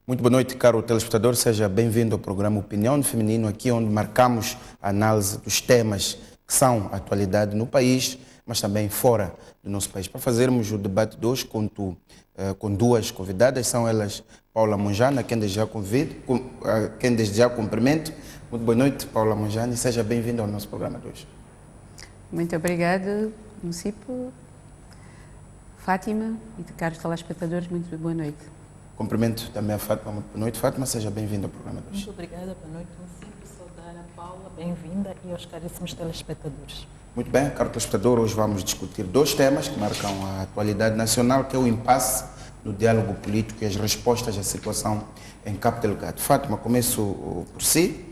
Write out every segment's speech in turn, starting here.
Muito boa noite, caro telespectador. Seja bem-vindo ao programa Opinião do Feminino, aqui onde marcamos a análise dos temas que são atualidade no país, mas também fora do nosso país. Para fazermos o debate de hoje, com duas convidadas, são elas Paula Monjana, quem desde já cumprimento. Muito boa noite, Paula Monjana, e seja bem-vinda ao nosso programa de hoje. Muito obrigada, Município, Fátima e de caros telespectadores, muito boa noite. Cumprimento também a Fátima. Muito boa noite, Fátima, seja bem-vinda ao programa de hoje. Muito obrigada, boa noite, Município, saudar a Paula, bem-vinda, e aos caríssimos telespectadores. Muito bem, caro telespectador, hoje vamos discutir dois temas que marcam a atualidade nacional, que é o impasse no diálogo político e as respostas à situação em Cabo Delgado. Fátima, começo por si.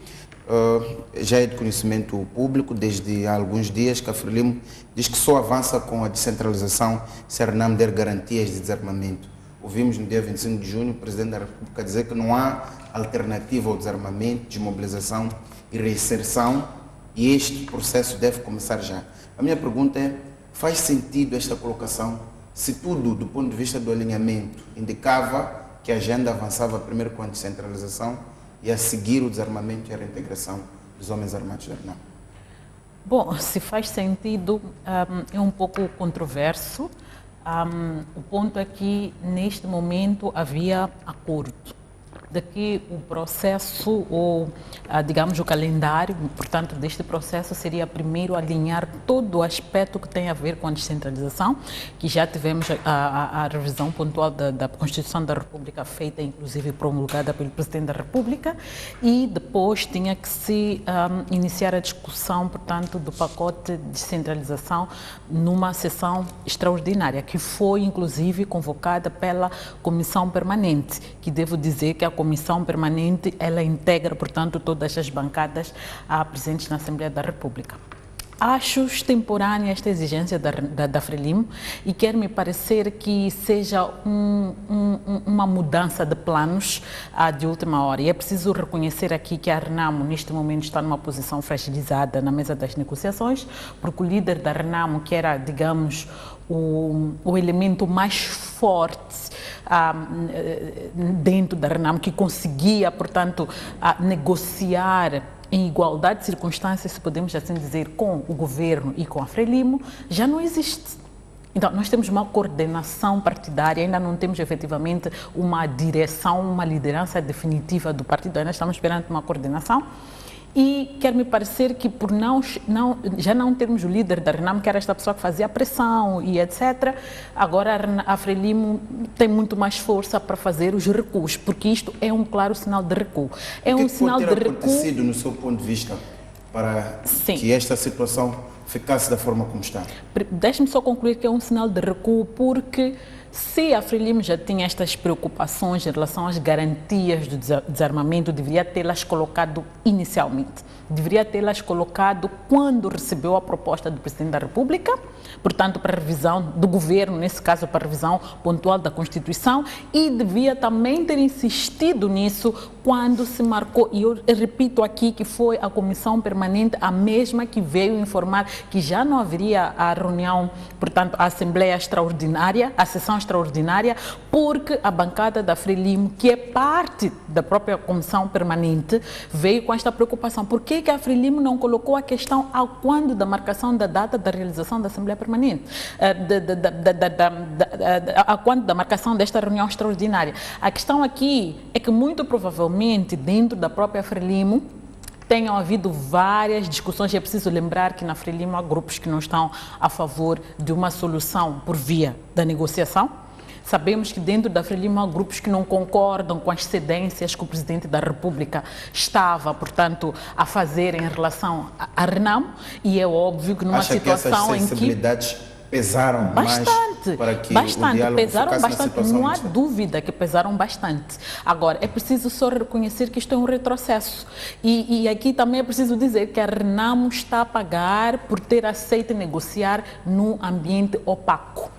Já é de conhecimento público desde há alguns dias que a Frelimo diz que só avança com a descentralização se a RENAM der garantias de desarmamento. Ouvimos no dia 25 de junho o Presidente da República dizer que não há alternativa ao desarmamento, desmobilização e reinserção, e este processo deve começar já. A minha pergunta é, faz sentido esta colocação se tudo, do ponto de vista do alinhamento, indicava que a agenda avançava primeiro com a descentralização e a seguir o desarmamento e a reintegração dos homens armados da RENAM? Bom, se faz sentido, é um pouco controverso. O ponto é que, neste momento, havia acordo de que o processo, ou digamos o calendário, portanto, deste processo seria primeiro alinhar todo o aspecto que tem a ver com a descentralização, que já tivemos a revisão pontual da Constituição da República feita, inclusive promulgada pelo Presidente da República, e depois tinha que se iniciar a discussão, portanto, do pacote de descentralização numa sessão extraordinária, que foi, inclusive, convocada pela Comissão Permanente, que devo dizer que a Comissão Permanente, ela integra, portanto, todas as bancadas presentes na Assembleia da República. Acho extemporânea esta exigência da Frelimo e quer-me parecer que seja uma mudança de planos de última hora. E é preciso reconhecer aqui que a RENAMO, neste momento, está numa posição fragilizada na mesa das negociações, porque o líder da RENAMO, que era, digamos, o elemento mais forte dentro da RENAM, que conseguia, portanto, negociar em igualdade de circunstâncias, se podemos assim dizer, com o governo e com a Frelimo, já não existe. Então, nós temos uma coordenação partidária, ainda não temos efetivamente uma direção, uma liderança definitiva do partido, ainda estamos esperando uma coordenação. E quer-me parecer que por já não termos o líder da RENAM, que era esta pessoa que fazia pressão e etc., agora a Frelimo tem muito mais força para fazer os recuos, porque isto é um claro sinal de recuo. É um sinal de recuo. O que pode ter acontecido, no seu ponto de vista, para que esta situação ficasse da forma como está? Deixe-me só concluir que é um sinal de recuo, porque se a Frelimo já tinha estas preocupações em relação às garantias do desarmamento, deveria tê-las colocado inicialmente. Deveria tê-las colocado quando recebeu a proposta do Presidente da República, portanto, para revisão do governo, nesse caso, para revisão pontual da Constituição, e devia também ter insistido nisso quando se marcou, e eu repito aqui que foi a Comissão Permanente a mesma que veio informar que já não haveria a reunião, portanto, a Assembleia Extraordinária, a sessão extraordinária, porque a bancada da Frelimo, que é parte da própria Comissão Permanente, veio com esta preocupação. Por que a Frelimo não colocou a questão ao quando da marcação da data da realização da Assembleia Permanente, a quando da marcação desta reunião extraordinária? A questão aqui é que, muito provavelmente, dentro da própria Frelimo, tenham havido várias discussões. É preciso lembrar que na Frelimo há grupos que não estão a favor de uma solução por via da negociação. Sabemos que dentro da Frelimo há grupos que não concordam com as cedências que o Presidente da República estava, portanto, a fazer em relação à RENAM, e é óbvio que numa situação em que sensibilidades pesaram bastante, mais para que bastante, o diálogo pesaram bastante, não há inicial. dúvida que pesaram bastante. Agora, é preciso só reconhecer que isto é um retrocesso. E aqui também é preciso dizer que a RENAM está a pagar por ter aceito negociar num ambiente opaco,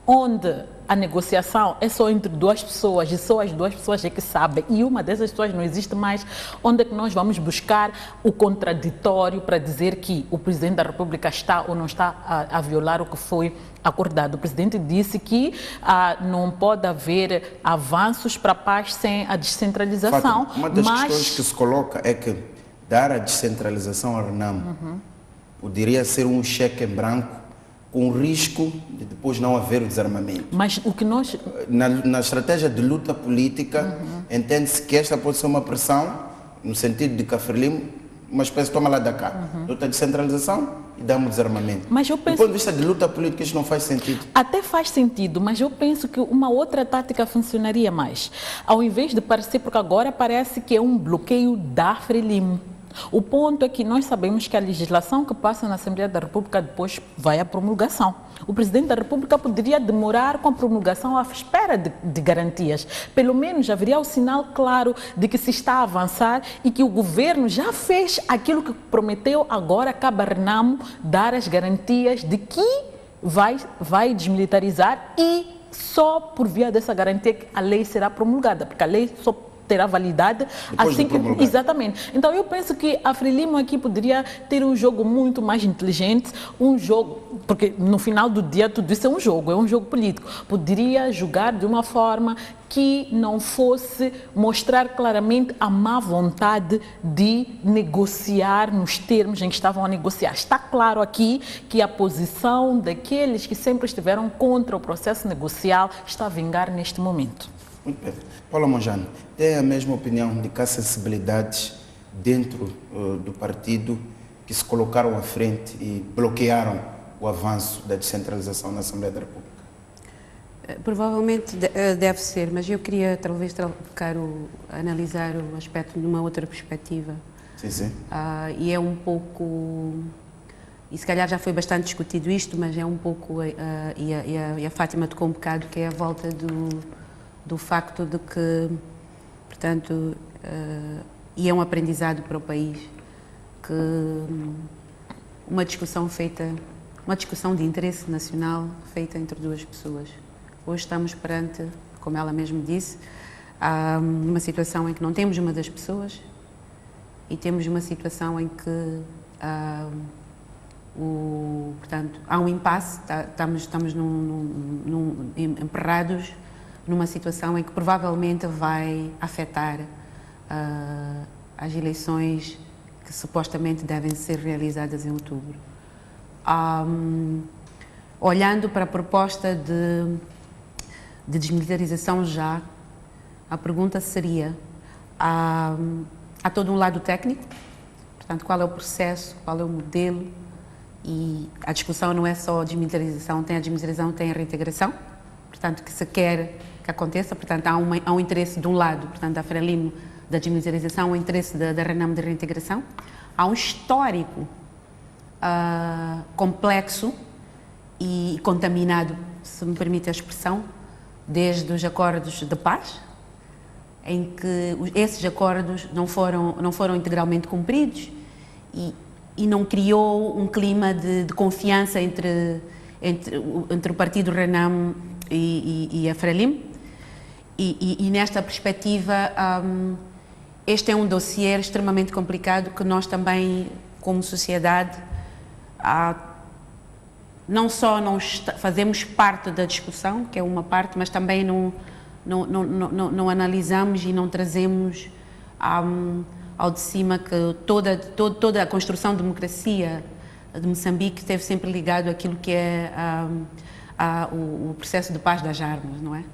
onde a negociação é só entre duas pessoas e só as duas pessoas é que sabem, e uma dessas pessoas não existe mais, onde é que nós vamos buscar o contraditório para dizer que o Presidente da República está ou não está a violar o que foi acordado? O Presidente disse que não pode haver avanços para a paz sem a descentralização. Fátima, uma das questões que se coloca é que dar a descentralização ao RENAMO poderia ser um cheque em branco com risco de depois não haver o desarmamento. Mas o que nós... Na estratégia de luta política, entende-se que esta pode ser uma pressão, no sentido de que a Frelimo, uma espécie de toma lá da cá. Luta de descentralização e dá-me desarmamento. Mas eu penso... Do ponto de vista de luta política, isto não faz sentido. Até faz sentido, mas eu penso que uma outra tática funcionaria mais. Ao invés de parecer, porque agora parece que é um bloqueio da Frelimo. O ponto é que nós sabemos que a legislação que passa na Assembleia da República depois vai à promulgação. O Presidente da República poderia demorar com a promulgação à espera de garantias. Pelo menos haveria o sinal claro de que se está a avançar e que o governo já fez aquilo que prometeu. Agora cabe a RENAMO dar as garantias de que vai desmilitarizar, e só por via dessa garantia que a lei será promulgada, porque a lei só terá validade depois assim de que... promulgar. Exatamente. Então eu penso que a Frelimo aqui poderia ter um jogo muito mais inteligente, um jogo, porque no final do dia tudo isso é um jogo político. Poderia jogar de uma forma que não fosse mostrar claramente a má vontade de negociar nos termos em que estavam a negociar. Está claro aqui que a posição daqueles que sempre estiveram contra o processo negocial está a vingar neste momento. Muito bem. Paula Monjano, tem a mesma opinião de que há sensibilidades dentro do partido que se colocaram à frente e bloquearam o avanço da descentralização na Assembleia da República? Provavelmente deve ser, mas eu queria talvez analisar o aspecto numa outra perspectiva. Sim. E é um pouco, e se calhar já foi bastante discutido isto, mas é um pouco, e a Fátima tocou um bocado, que é a volta do facto de que, portanto, e é um aprendizado para o país, que uma discussão de interesse nacional feita entre duas pessoas. Hoje estamos perante, como ela mesmo disse, uma situação em que não temos uma das pessoas e temos uma situação em que portanto, há um impasse, estamos emperrados numa situação em que provavelmente vai afetar as eleições que supostamente devem ser realizadas em outubro. Olhando para a proposta de desmilitarização já, a pergunta seria, há todo um lado técnico, portanto, qual é o processo, qual é o modelo, e a discussão não é só a desmilitarização, tem a desmilitarização, tem a reintegração, portanto, que se quer que aconteça, portanto, há um interesse de um lado, portanto, da Frelimo, da desmilitarização, o interesse da RENAMO de reintegração. Há um histórico complexo e contaminado, se me permite a expressão, desde os acordos de paz, em que esses acordos não foram integralmente cumpridos e não criou um clima de confiança entre o partido RENAMO e a Frelimo. E nesta perspectiva, este é um dossiê extremamente complicado que nós também, como sociedade, não só fazemos parte da discussão, que é uma parte, mas também não analisamos e não trazemos ao de cima que toda a construção de democracia de Moçambique esteve sempre ligado àquilo que é o processo de paz das armas, não é?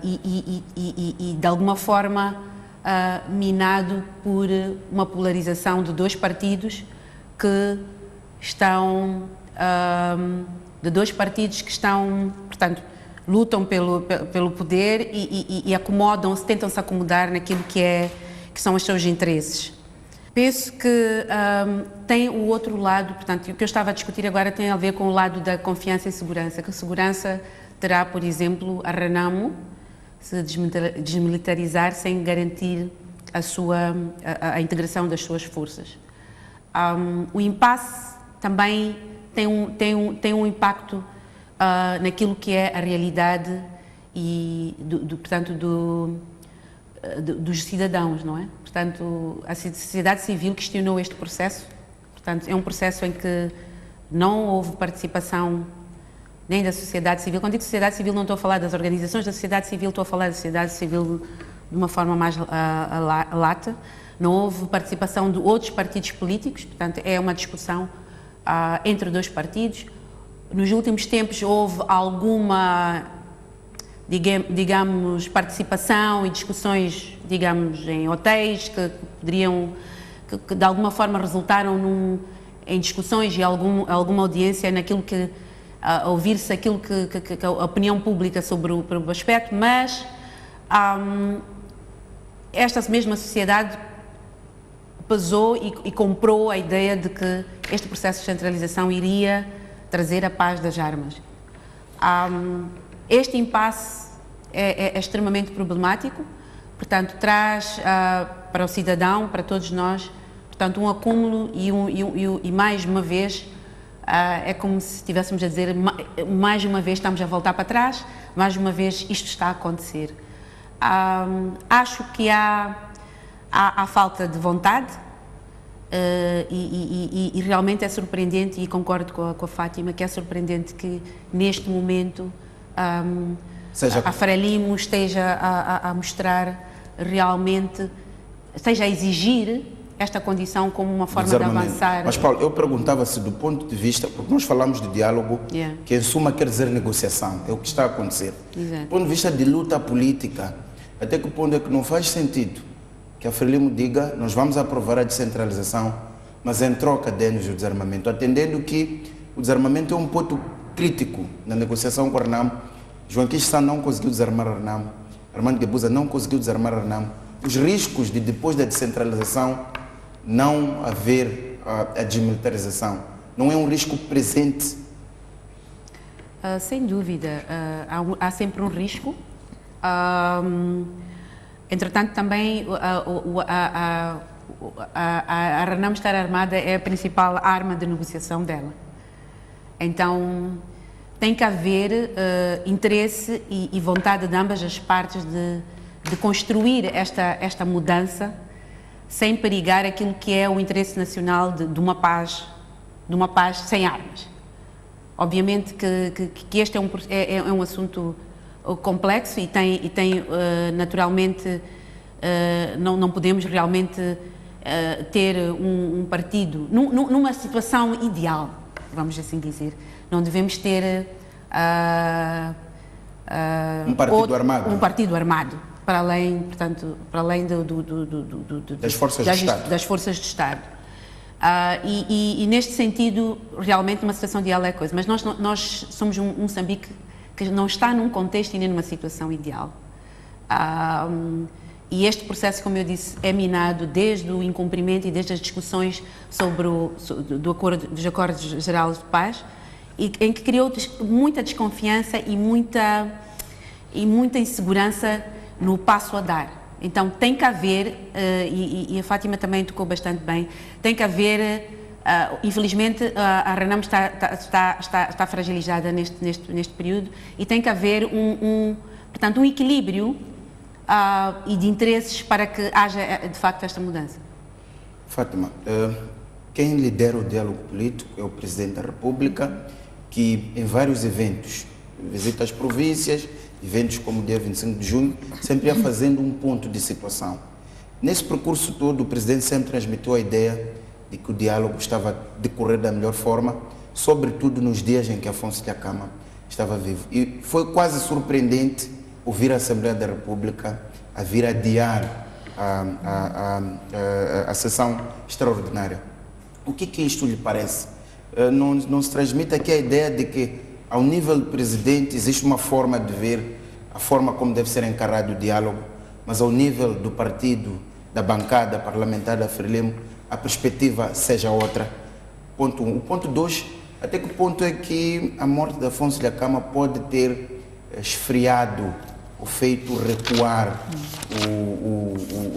E de alguma forma minado por uma polarização de dois partidos que estão portanto, lutam pelo poder e acomodam-se, tentam-se acomodar naquilo que são os seus interesses. Penso que tem o outro lado, portanto, o que eu estava a discutir agora tem a ver com o lado da confiança e segurança, que a segurança terá, por exemplo, a RENAMO se desmilitarizar sem garantir a integração das suas forças. O impasse também tem um impacto naquilo que é a realidade e portanto, dos cidadãos, não é? Portanto, a sociedade civil questionou este processo. Portanto, é um processo em que não houve participação nem da sociedade civil. Quando digo sociedade civil, não estou a falar das organizações da sociedade civil, estou a falar da sociedade civil de uma forma mais lata. Não houve participação de outros partidos políticos, portanto, é uma discussão entre dois partidos. Nos últimos tempos houve alguma, digamos, participação e discussões, digamos, em hotéis que poderiam, que de alguma forma resultaram em discussões e alguma audiência naquilo que, ouvir-se aquilo que a opinião pública sobre o aspecto, mas esta mesma sociedade pesou e comprou a ideia de que este processo de centralização iria trazer a paz das armas. Este impasse é extremamente problemático, portanto, traz para o cidadão, para todos nós, portanto, um acúmulo e mais uma vez, é como se estivéssemos a dizer, mais uma vez estamos a voltar para trás, mais uma vez isto está a acontecer. Acho que há falta de vontade e realmente é surpreendente, e concordo com a Fátima, que é surpreendente que neste momento a Frelimo esteja a mostrar realmente, esteja a exigir esta condição como uma forma de avançar. Mas, Paulo, eu perguntava-se do ponto de vista, porque nós falamos de diálogo, que em suma quer dizer negociação, é o que está a acontecer. Exato. Do ponto de vista de luta política, até que ponto é que não faz sentido que a Frelimo diga, nós vamos aprovar a descentralização, mas em troca dê-nos o desarmamento, atendendo que o desarmamento é um ponto crítico na negociação com a Renamo. João Quixan não conseguiu desarmar a Renamo, Armando Guebuza não conseguiu desarmar a Renamo. Os riscos de depois da descentralização não haver a desmilitarização, não é um risco presente? Sem dúvida, há sempre um risco. Entretanto, também a Renamo estar armada é a principal arma de negociação dela. Então, tem que haver interesse e vontade de ambas as partes de construir esta mudança sem perigar aquilo que é o interesse nacional de uma paz sem armas. Obviamente que este é um assunto complexo e tem naturalmente, não podemos realmente ter um partido, numa situação ideal, vamos assim dizer, não devemos ter um partido armado. Para além, portanto, das forças de Estado. E neste sentido, realmente uma situação ideal é coisa, mas nós somos um Moçambique que não está num contexto e nem numa situação ideal. E este processo, como eu disse, é minado desde o incumprimento e desde as discussões sobre dos acordos gerais de paz, em que criou muita desconfiança e muita insegurança no passo a dar. Então tem que haver, e a Fátima também tocou bastante bem, tem que haver, infelizmente a Renamo está fragilizada neste período, e tem que haver portanto, um equilíbrio e de interesses para que haja de facto esta mudança. Fátima, quem lidera o diálogo político é o Presidente da República, que em vários eventos visita as províncias, eventos como o dia 25 de junho, sempre ia fazendo um ponto de situação. Nesse percurso todo, o Presidente sempre transmitiu a ideia de que o diálogo estava a decorrer da melhor forma, sobretudo nos dias em que Afonso Dhlakama estava vivo. E foi quase surpreendente ouvir a Assembleia da República a vir adiar a sessão extraordinária. O que isto lhe parece? Não se transmite aqui a ideia de que, ao nível do Presidente, existe uma forma de ver a forma como deve ser encarado o diálogo, mas ao nível do partido, da bancada parlamentar da Frelimo, a perspectiva seja outra. Ponto 1. O ponto 2, até que ponto é que a morte de Afonso Dhlakama pode ter esfriado ou feito recuar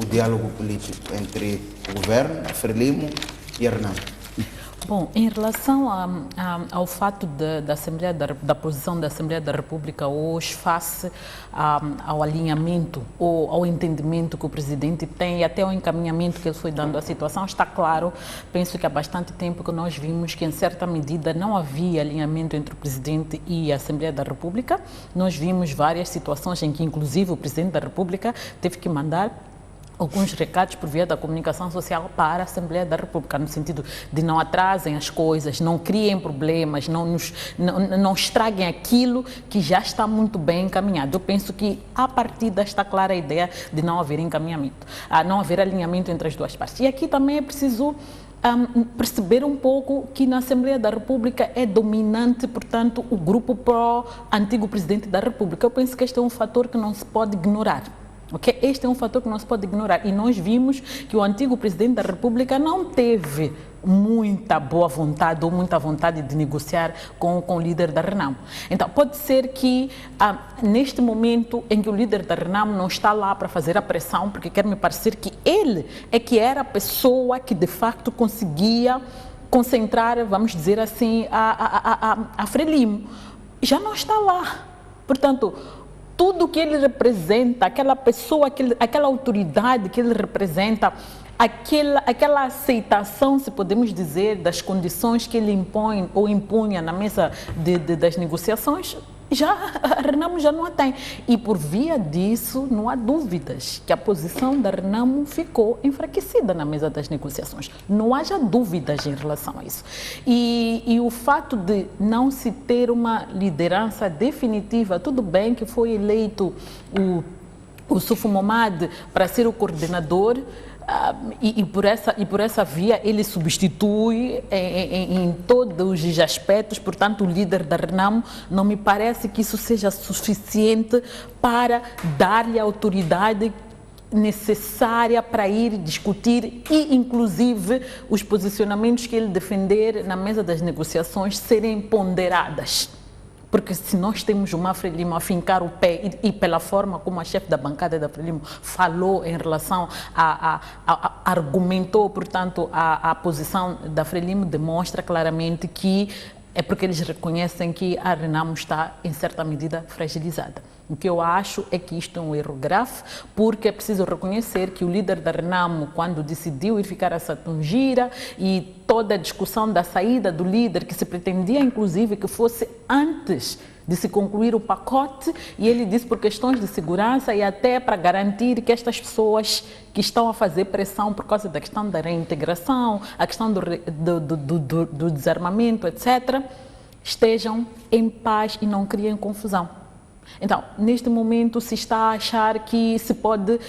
o diálogo político entre o governo, a Frelimo e a Renamo? Bom, em relação ao fato da posição da Assembleia da República hoje face ao alinhamento ou ao entendimento que o Presidente tem e até ao encaminhamento que ele foi dando à situação, está claro, penso que há bastante tempo que nós vimos que em certa medida não havia alinhamento entre o Presidente e a Assembleia da República. Nós vimos várias situações em que inclusive o Presidente da República teve que mandar alguns recados por via da comunicação social para a Assembleia da República, no sentido de não atrasem as coisas, não criem problemas, não estraguem aquilo que já está muito bem encaminhado. Eu penso que, a partir desta clara ideia de não haver encaminhamento, não haver alinhamento entre as duas partes. E aqui também é preciso perceber um pouco que na Assembleia da República é dominante, portanto, o grupo pró-antigo Presidente da República. Eu penso que este é um fator que não se pode ignorar. Okay? Este é um fator que não se pode ignorar e nós vimos que o antigo Presidente da República não teve muita boa vontade ou muita vontade de negociar com o líder da Renamo. Então, pode ser que neste momento em que o líder da Renamo não está lá para fazer a pressão, porque quer me parecer que ele é que era a pessoa que de facto conseguia concentrar, vamos dizer assim, a Frelimo, já não está lá. Portanto, tudo que ele representa, aquela pessoa, aquela autoridade que ele representa, aquela aceitação, se podemos dizer, das condições que ele impõe ou impunha na mesa das negociações, a Renamo já não a tem. E por via disso, não há dúvidas que a posição da Renamo ficou enfraquecida na mesa das negociações. Não haja dúvidas em relação a isso. E o fato de não se ter uma liderança definitiva, tudo bem que foi eleito o Sufo Momad para ser o coordenador, e por essa via ele substitui em todos os aspectos, portanto o líder da Renamo, não me parece que isso seja suficiente para dar-lhe a autoridade necessária para ir discutir e inclusive os posicionamentos que ele defender na mesa das negociações serem ponderadas. Porque se nós temos uma Frelimo a fincar o pé e pela forma como a chefe da bancada da Frelimo falou em relação argumentou, portanto, a posição da Frelimo demonstra claramente que é porque eles reconhecem que a Renamo está, em certa medida, fragilizada. O que eu acho é que isto é um erro grave, porque é preciso reconhecer que o líder da Renamo, quando decidiu ir ficar a Satungira e toda a discussão da saída do líder, que se pretendia, inclusive, que fosse antes de se concluir o pacote, e ele disse por questões de segurança e até para garantir que estas pessoas que estão a fazer pressão por causa da questão da reintegração, a questão do desarmamento, etc., estejam em paz e não criem confusão. Então, neste momento se está a achar que se pode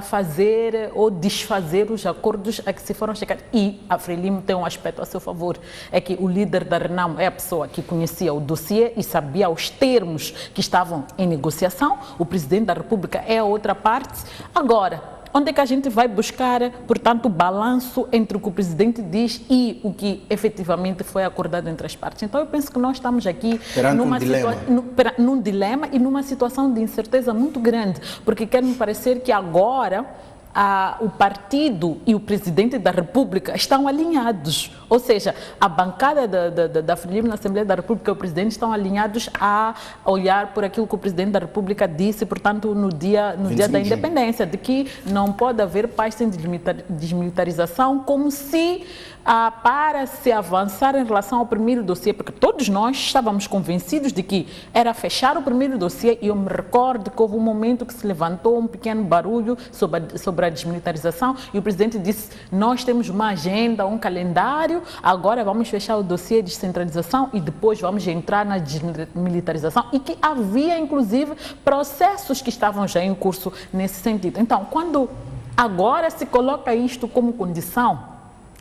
fazer ou desfazer os acordos a que se foram chegar. E a Frelimo tem um aspecto a seu favor, é que o líder da Renamo é a pessoa que conhecia o dossiê e sabia os termos que estavam em negociação. O Presidente da República é a outra parte. Agora, onde é que a gente vai buscar, portanto, o balanço entre o que o Presidente diz e o que efetivamente foi acordado entre as partes? Então, eu penso que nós estamos aqui num dilema e numa situação de incerteza muito grande, porque quer me parecer que agora o partido e o Presidente da República estão alinhados. Ou seja, a bancada da Frelimo na Assembleia da República e o Presidente estão alinhados a olhar por aquilo que o Presidente da República disse, portanto, no dia da independência, de que não pode haver paz sem desmilitarização, como se para se avançar em relação ao primeiro dossiê, porque todos nós estávamos convencidos de que era fechar o primeiro dossiê, e eu me recordo que houve um momento que se levantou um pequeno barulho sobre a desmilitarização e o Presidente disse: nós temos uma agenda, um calendário, agora vamos fechar o dossiê de descentralização e depois vamos entrar na desmilitarização, e que havia inclusive processos que estavam já em curso nesse sentido. Então, quando agora se coloca isto como condição,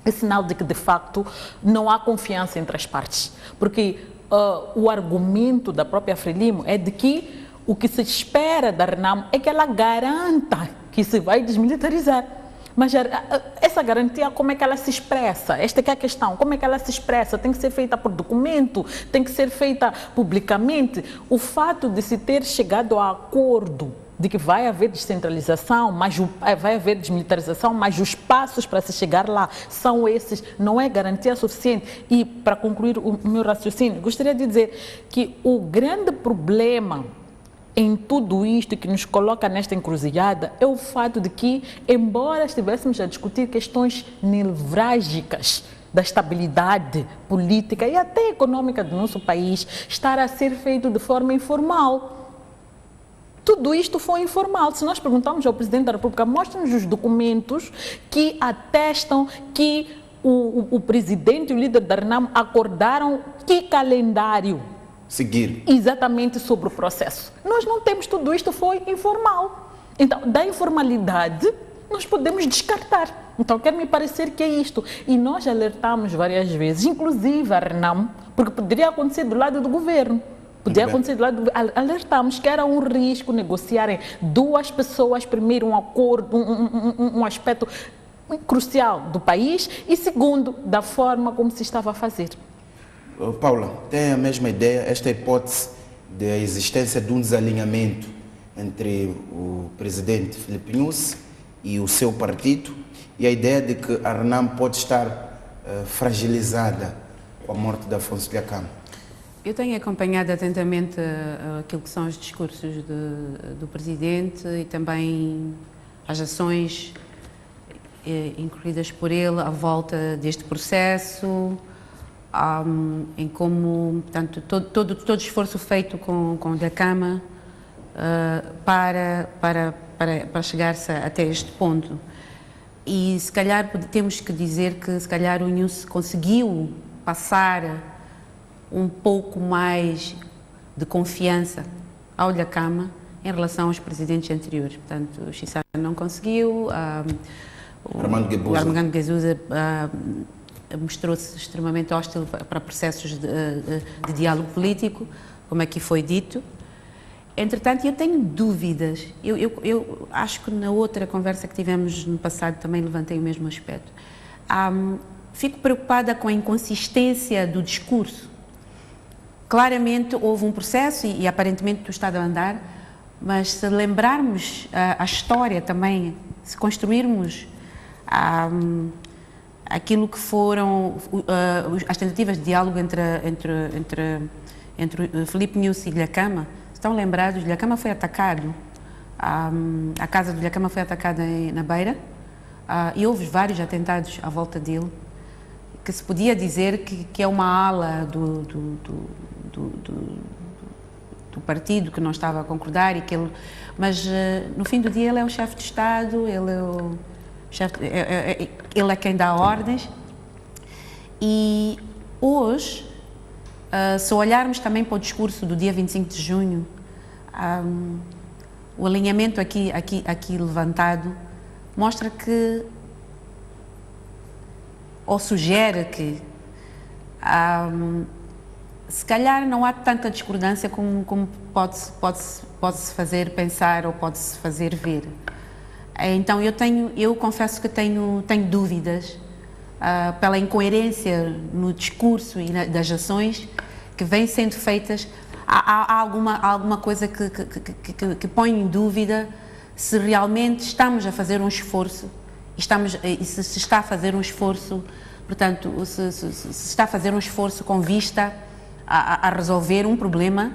é sinal de que, de facto, não há confiança entre as partes. Porque o argumento da própria Frelimo é de que o que se espera da Renamo é que ela garanta que se vai desmilitarizar. Mas essa garantia, como é que ela se expressa? Esta é a questão. Como é que ela se expressa? Tem que ser feita por documento? Tem que ser feita publicamente? O fato de se ter chegado a acordo de que vai haver descentralização, mas vai haver desmilitarização, mas os passos para se chegar lá são esses, não é garantia suficiente. E para concluir o meu raciocínio, gostaria de dizer que o grande problema em tudo isto que nos coloca nesta encruzilhada é o fato de que, embora estivéssemos a discutir questões nevrálgicas da estabilidade política e até econômica do nosso país, estar a ser feito de forma informal. Tudo isto foi informal. Se nós perguntarmos ao Presidente da República, mostre-nos os documentos que atestam que o Presidente e o líder da RENAM acordaram que calendário seguir exatamente sobre o processo. Nós não temos tudo isto, foi informal. Então, da informalidade, nós podemos descartar. Então, quer me parecer que é isto. E nós alertamos várias vezes, inclusive a RENAM, porque poderia acontecer do lado do governo. Podia acontecer do lado, alertamos que era um risco negociarem duas pessoas, primeiro um acordo, um aspecto crucial do país e segundo, da forma como se estava a fazer. Paula, tem a mesma ideia, esta hipótese da existência de um desalinhamento entre o presidente Filipe Nyusi e o seu partido e a ideia de que a RENAM pode estar fragilizada com a morte de Afonso Dhlakama? Eu tenho acompanhado atentamente aquilo que são os discursos do Presidente e também as ações incluídas por ele à volta deste processo, em como, portanto, todo esforço feito com o Dhlakama para chegar-se até este ponto. E se calhar temos que dizer que se calhar o Nyusi conseguiu passar um pouco mais de confiança ao Dhlakama em relação aos presidentes anteriores. Portanto, o Chissano não conseguiu, o Armando Guebuza mostrou-se extremamente hostil para processos de diálogo político, como aqui foi dito. Entretanto, eu tenho dúvidas. Eu acho que na outra conversa que tivemos no passado também levantei o mesmo aspecto. Fico preocupada com a inconsistência do discurso. Claramente houve um processo e aparentemente tudo está a andar, mas se lembrarmos a história também, se construirmos aquilo que foram as tentativas de diálogo entre Filipe Nyusi e Dhlakama, estão lembrados, Dhlakama foi atacado, a casa do Dhlakama foi atacada na Beira e houve vários atentados à volta dele, que se podia dizer que é uma ala do partido que não estava a concordar, mas no fim do dia ele é o chefe de Estado, ele é quem dá ordens. E hoje, se olharmos também para o discurso do dia 25 de junho, o alinhamento aqui levantado mostra que, ou sugere que se calhar não há tanta discordância como pode-se fazer pensar ou pode-se fazer ver. Então eu confesso que tenho dúvidas pela incoerência no discurso e das ações que vêm sendo feitas. Há alguma coisa que põe em dúvida se realmente estamos a fazer um esforço e se está a fazer um esforço, portanto, se está a fazer um esforço com vista a resolver um problema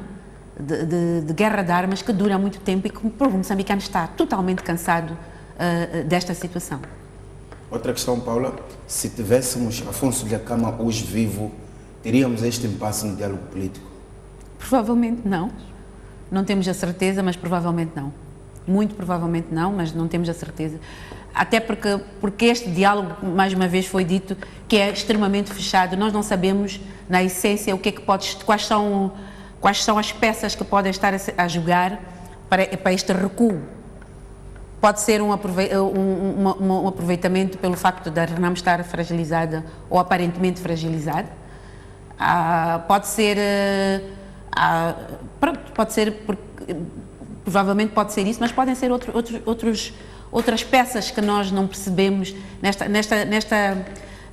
de guerra de armas que dura muito tempo e que o povo moçambicano está totalmente cansado desta situação. Outra questão, Paula, se tivéssemos Afonso Dhlakama hoje vivo, teríamos este impasse no diálogo político? Provavelmente não. Não temos a certeza, mas provavelmente não. Muito provavelmente não, mas não temos a certeza. Até porque este diálogo, mais uma vez foi dito, que é extremamente fechado. Nós não sabemos, na essência, quais são as peças que podem estar a jogar para este recuo. Pode ser um aproveitamento pelo facto da RENAM estar fragilizada ou aparentemente fragilizada. Provavelmente pode ser isso, mas podem ser outras peças que nós não percebemos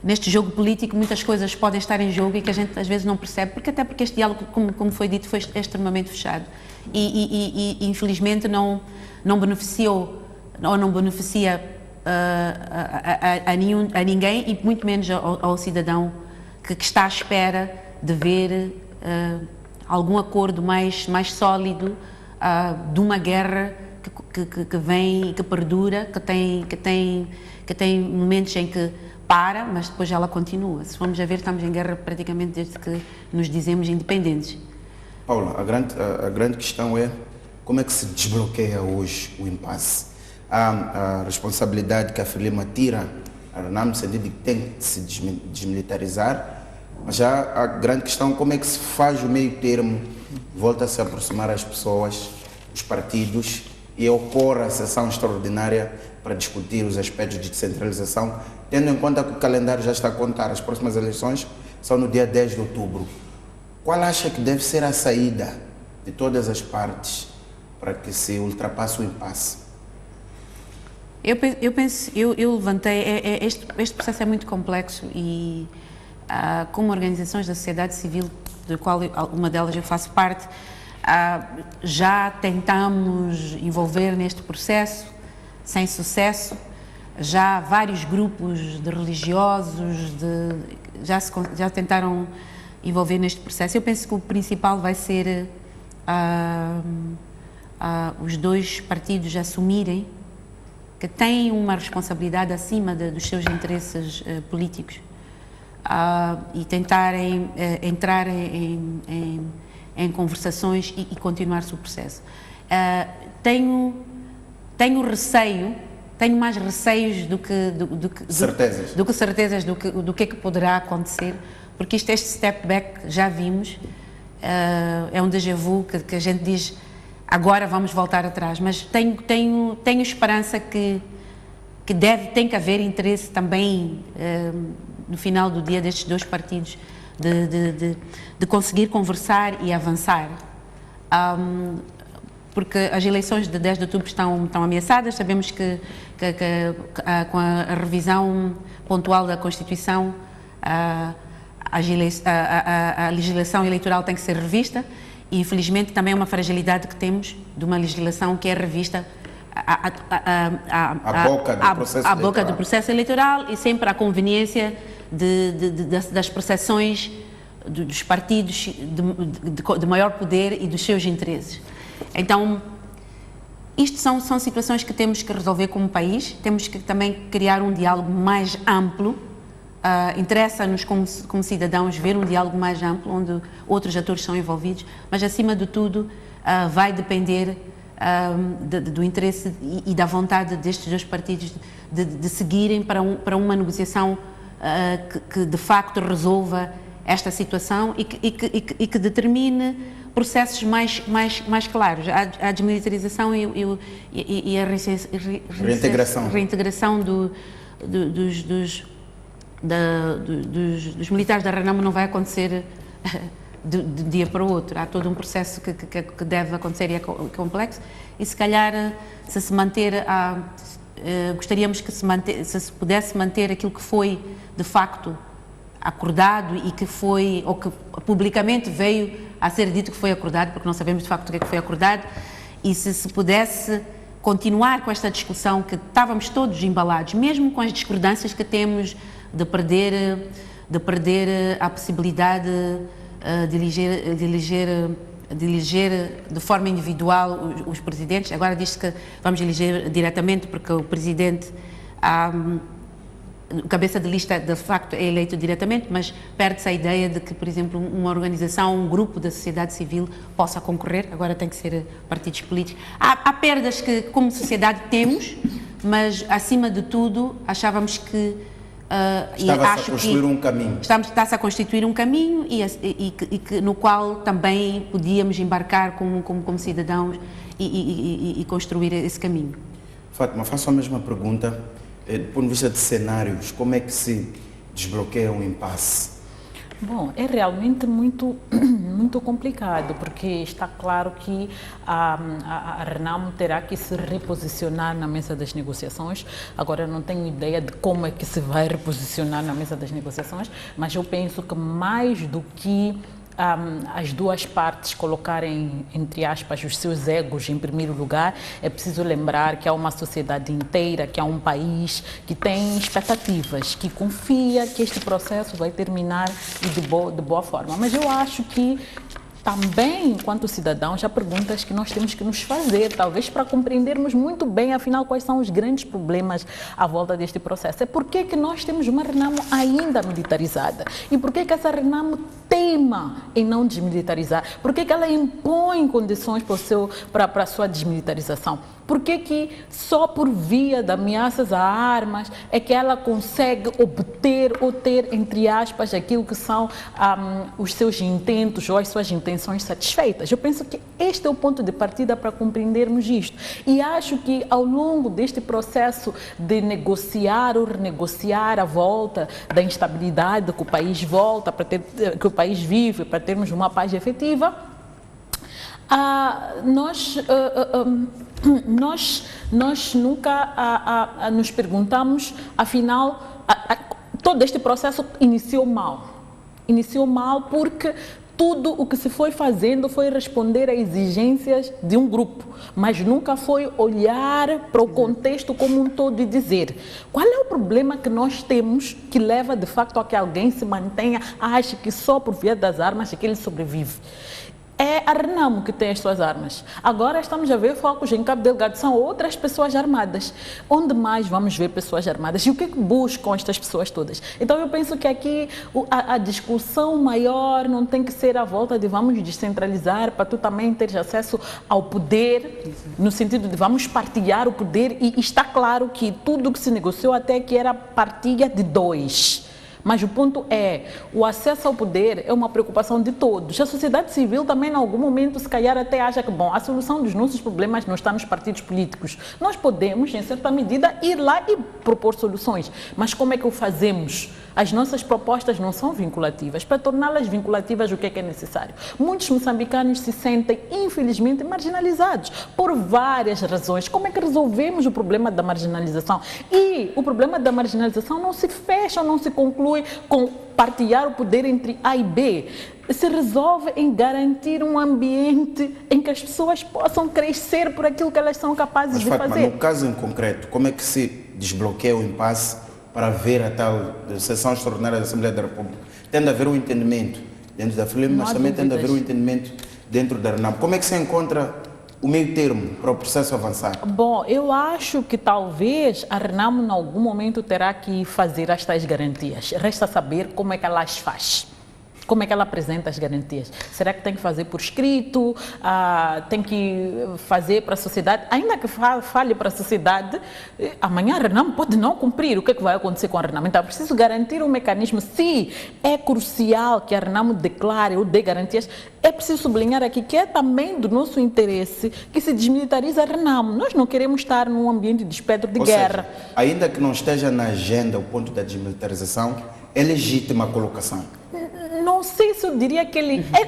neste jogo político. Muitas coisas podem estar em jogo e que a gente às vezes não percebe, porque este diálogo, como foi dito, foi extremamente fechado. e infelizmente não beneficiou ou não beneficia a ninguém e muito menos ao cidadão que está à espera de ver algum acordo mais sólido de uma guerra que vem, que perdura, que tem momentos em que para, mas depois ela continua. Se formos a ver, estamos em guerra praticamente desde que nos dizemos independentes. Paula, a grande questão é como é que se desbloqueia hoje o impasse? Há a responsabilidade que a Frelimo tira a RENAM, no sentido de que tem que se desmilitarizar, mas já a grande questão como é que se faz o meio termo, volta a se aproximar as pessoas, os partidos, e ocorre a sessão extraordinária para discutir os aspectos de descentralização, tendo em conta que o calendário já está a contar, as próximas eleições são no dia 10 de outubro. Qual acha que deve ser a saída de todas as partes para que se ultrapasse o impasse? Eu levantei, este processo é muito complexo e como organizações da sociedade civil, da qual uma delas eu faço parte, já tentamos envolver neste processo, sem sucesso. Já vários grupos de religiosos já tentaram envolver neste processo. Eu penso que o principal vai ser os dois partidos assumirem que têm uma responsabilidade acima dos seus interesses políticos e tentarem entrar em conversações e continuar-se o processo. Tenho receio, tenho mais receios do que certezas do que é que poderá acontecer, porque este step back já vimos, é um déjà vu que a gente diz agora vamos voltar atrás, mas tenho esperança que tem que haver interesse também no final do dia destes dois partidos de conseguir conversar e avançar. Porque as eleições de 10 de outubro estão ameaçadas, sabemos que com a revisão pontual da Constituição a legislação eleitoral tem que ser revista e infelizmente também é uma fragilidade que temos de uma legislação que é revista à boca do processo eleitoral e sempre à conveniência das percepções dos partidos de maior poder e dos seus interesses. Então, isto são situações que temos que resolver como país, temos que também criar um diálogo mais amplo, interessa-nos como cidadãos ver um diálogo mais amplo, onde outros atores são envolvidos, mas acima de tudo vai depender do interesse e da vontade destes dois partidos de seguirem para uma negociação que de facto resolva esta situação e que determine processos mais claros. A desmilitarização e a reintegração dos militares da RENAM não vai acontecer de um dia para o outro. Há todo um processo que deve acontecer e é complexo e se calhar se manter gostaríamos que se pudesse manter aquilo que foi de facto acordado e que foi, ou que publicamente veio a ser dito que foi acordado, porque não sabemos de facto o que é que foi acordado, e se pudesse continuar com esta discussão que estávamos todos embalados, mesmo com as discordâncias que temos de perder a possibilidade de eleger de forma individual os presidentes. Agora diz-se que vamos eleger diretamente porque o presidente, o cabeça de lista de facto é eleito diretamente, mas perde-se a ideia de que, por exemplo, uma organização, um grupo da sociedade civil possa concorrer, agora tem que ser partidos políticos. Há perdas que como sociedade temos, mas acima de tudo achávamos que está-se a construir um caminho. Está-se a constituir um caminho no qual também podíamos embarcar como cidadãos e construir esse caminho. Fátima, faço a mesma pergunta. Do ponto de vista de cenários, como é que se desbloqueia um impasse? Bom, é realmente muito complicado, porque está claro que a RENAM terá que se reposicionar na mesa das negociações. Agora, eu não tenho ideia de como é que se vai reposicionar na mesa das negociações, mas eu penso que mais do que as duas partes colocarem, entre aspas, os seus egos em primeiro lugar. É preciso lembrar que há uma sociedade inteira, que há um país que tem expectativas, que confia que este processo vai terminar de boa forma. Mas eu acho que também, enquanto cidadãos, há perguntas que nós temos que nos fazer, talvez para compreendermos muito bem, afinal, quais são os grandes problemas à volta deste processo. É por que nós temos uma Renamo ainda militarizada? E por que essa Renamo teima em não desmilitarizar? Por que ela impõe condições para a sua desmilitarização? Por que só por via de ameaças a armas é que ela consegue obter ou ter, entre aspas, aquilo que são os seus intentos ou as suas intenções satisfeitas? Eu penso que este é o ponto de partida para compreendermos isto. E acho que ao longo deste processo de negociar ou renegociar a volta da instabilidade que o país volta, que o país vive, para termos uma paz efetiva, nós nunca nos perguntamos, afinal, todo este processo iniciou mal. Iniciou mal porque tudo o que se foi fazendo foi responder a exigências de um grupo, mas nunca foi olhar para o contexto como um todo e dizer qual é o problema que nós temos que leva de facto a que alguém se mantenha, ache que só por via das armas é que ele sobrevive. É a Renamo que tem as suas armas. Agora estamos a ver focos em Cabo Delgado, são outras pessoas armadas. Onde mais vamos ver pessoas armadas? E o que buscam estas pessoas todas? Então eu penso que aqui a discussão maior não tem que ser à volta de vamos descentralizar para tu também teres acesso ao poder, no sentido de vamos partilhar o poder, e está claro que tudo que se negociou até que era partilha de dois. Mas o ponto é, o acesso ao poder é uma preocupação de todos. A sociedade civil também, em algum momento, se calhar até acha que, bom, a solução dos nossos problemas não está nos partidos políticos. Nós podemos, em certa medida, ir lá e propor soluções. Mas como é que o fazemos? As nossas propostas não são vinculativas. Para torná-las vinculativas, o que é necessário? Muitos moçambicanos se sentem, infelizmente, marginalizados por várias razões. Como é que resolvemos o problema da marginalização? E o problema da marginalização não se fecha, não se conclui com partilhar o poder entre A e B. Se resolve em garantir um ambiente em que as pessoas possam crescer por aquilo que elas são capazes de Fátima, fazer. no caso em concreto, como é que se desbloqueia o impasse para ver a tal sessão extraordinária da Assembleia da República? Tem de haver um entendimento dentro da FLIM, mas também tem de haver um entendimento dentro da RENAM. Como é que se encontra o meio termo para o processo avançar? Bom, eu acho que talvez a RENAM em algum momento terá que fazer estas garantias. Resta saber como é que ela as faz. Como é que ela apresenta as garantias? Será que tem que fazer por escrito? Tem que fazer para a sociedade? Ainda que fale para a sociedade, amanhã a RENAM pode não cumprir. O que é que vai acontecer com a RENAM? Então, é preciso garantir um mecanismo. Se é crucial que a RENAM declare ou dê garantias, é preciso sublinhar aqui que é também do nosso interesse que se desmilitarize a RENAM. Nós não queremos estar num ambiente de espectro de guerra. Seja, ainda que não esteja na agenda o ponto da desmilitarização, é legítima a colocação. Não sei se eu diria que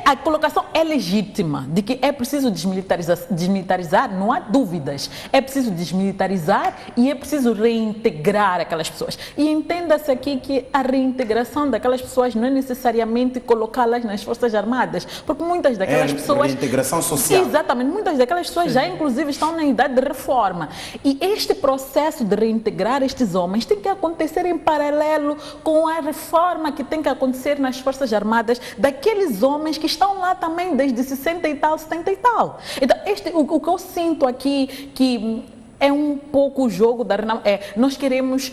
a colocação é legítima, de que é preciso desmilitarizar, não há dúvidas. É preciso desmilitarizar e é preciso reintegrar aquelas pessoas. E entenda-se aqui que a reintegração daquelas pessoas não é necessariamente colocá-las nas Forças Armadas, porque muitas daquelas pessoas... reintegração social. Exatamente, muitas daquelas pessoas já inclusive estão na idade de reforma. E este processo de reintegrar estes homens tem que acontecer em paralelo com a reforma que tem que acontecer nas Forças Armadas daqueles homens que estão lá também desde 60 e tal, 70 e tal. Então, o que eu sinto aqui que é um pouco o jogo da RENAM, nós queremos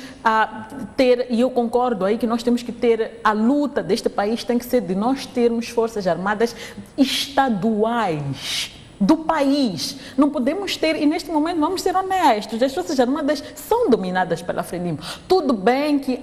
ter, e eu concordo aí que nós temos que ter, a luta deste país tem que ser de nós termos forças armadas estaduais do país. Não podemos ter, e neste momento vamos ser honestos, as Forças Armadas são dominadas pela FRELIM. Tudo bem que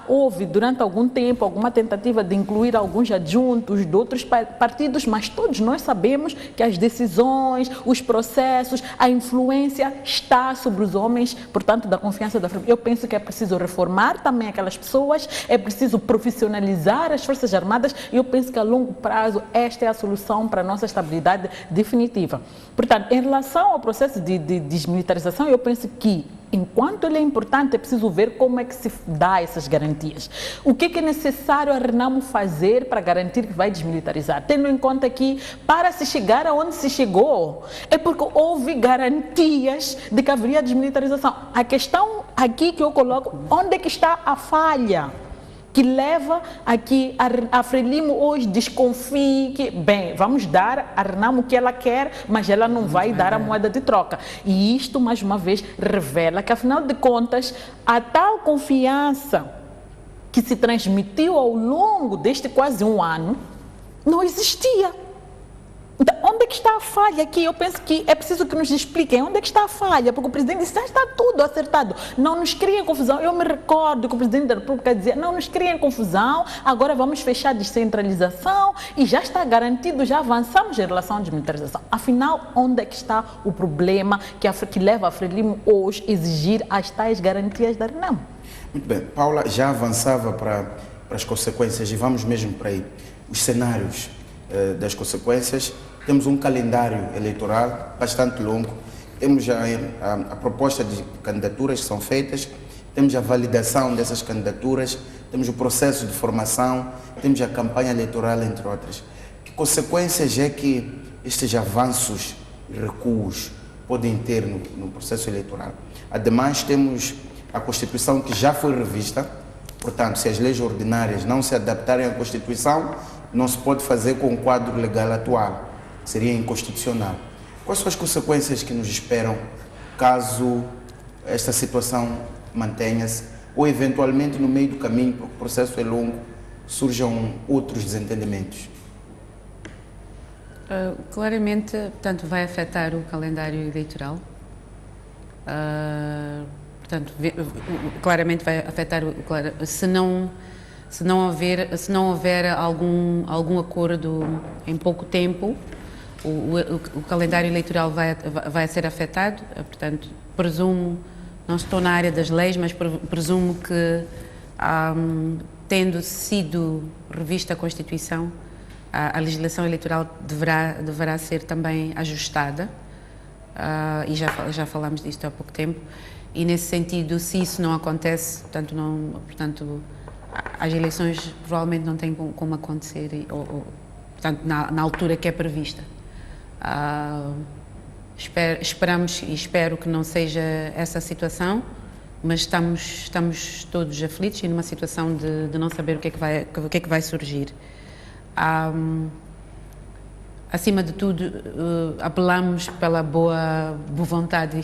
houve durante algum tempo alguma tentativa de incluir alguns adjuntos de outros partidos, mas todos nós sabemos que as decisões, os processos, a influência está sobre os homens, portanto, da confiança da FRELIM. Eu penso que é preciso reformar também aquelas pessoas, é preciso profissionalizar as Forças Armadas, e eu penso que a longo prazo esta é a solução para a nossa estabilidade definitiva. definitiva. Portanto, em relação ao processo de desmilitarização, eu penso que, enquanto ele é importante, é preciso ver como é que se dá essas garantias. O que é necessário a Renamo fazer para garantir que vai desmilitarizar? Tendo em conta que, para se chegar aonde se chegou, é porque houve garantias de que haveria desmilitarização. A questão aqui que eu coloco, onde é que está a falha? Que leva a que a Frelimo hoje desconfie que, bem, vamos dar a Renamo o que ela quer, mas ela não vai dar a moeda de troca. E isto, mais uma vez, revela que, afinal de contas, a tal confiança que se transmitiu ao longo deste quase um ano não existia. Então, onde é que está a falha aqui? Eu penso que é preciso que nos expliquem onde é que está a falha, porque o presidente disse, está tudo acertado, não nos criem confusão. Eu me recordo que o presidente da República dizia, não nos criem confusão, agora vamos fechar a descentralização e já está garantido, já avançamos em relação à desmilitarização. Afinal, onde é que está o problema que leva a Frelimo hoje a exigir as tais garantias da Renamo? Muito bem, Paula já avançava para as consequências e vamos mesmo para aí. Os cenários das consequências. Temos um calendário eleitoral bastante longo, temos a proposta de candidaturas que são feitas, temos a validação dessas candidaturas, temos o processo de formação, temos a campanha eleitoral, entre outras. Que consequências é que estes avanços e recuos podem ter no processo eleitoral? Ademais, temos a Constituição que já foi revista, portanto, se as leis ordinárias não se adaptarem à Constituição, não se pode fazer com o quadro legal atual, seria inconstitucional. Quais são as consequências que nos esperam caso esta situação mantenha-se ou eventualmente no meio do caminho, porque o processo é longo, surjam outros desentendimentos? Claramente, portanto, vai afetar o calendário eleitoral. Portanto, claramente vai afetar, se não houver algum acordo em pouco tempo, o calendário eleitoral vai ser afetado. Portanto, presumo, não estou na área das leis, mas presumo que, tendo sido revista a Constituição, a legislação eleitoral deverá ser também ajustada, e já falámos disto há pouco tempo, e nesse sentido, se isso não acontece, portanto as eleições provavelmente não têm como acontecer, portanto, na altura que é prevista. Esperamos e espero que não seja essa a situação, mas estamos todos aflitos e numa situação de não saber o que é que vai surgir. Acima de tudo, apelamos pela boa vontade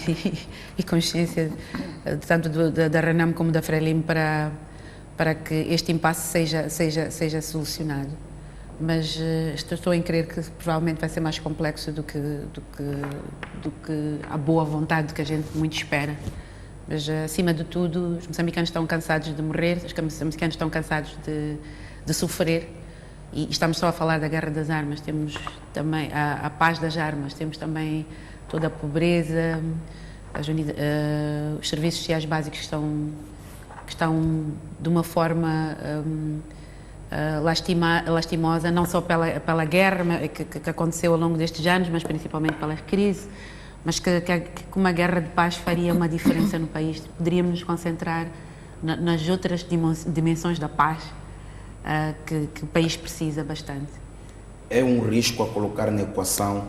e consciência, tanto da Renamo como da Frelimo, para que este impasse seja solucionado. Mas estou em crer que provavelmente vai ser mais complexo do que a boa vontade que a gente muito espera. Mas, acima de tudo, os moçambicanos estão cansados de morrer, os moçambicanos estão cansados de sofrer. E estamos só a falar da guerra das armas, temos também a paz das armas, temos também toda a pobreza, os serviços sociais básicos que estão de uma forma lastimosa, não só pela guerra que aconteceu ao longo destes anos, mas principalmente pela crise, mas que uma guerra de paz faria uma diferença no país. Poderíamos nos concentrar nas outras dimensões da paz que o país precisa bastante. É um risco a colocar na equação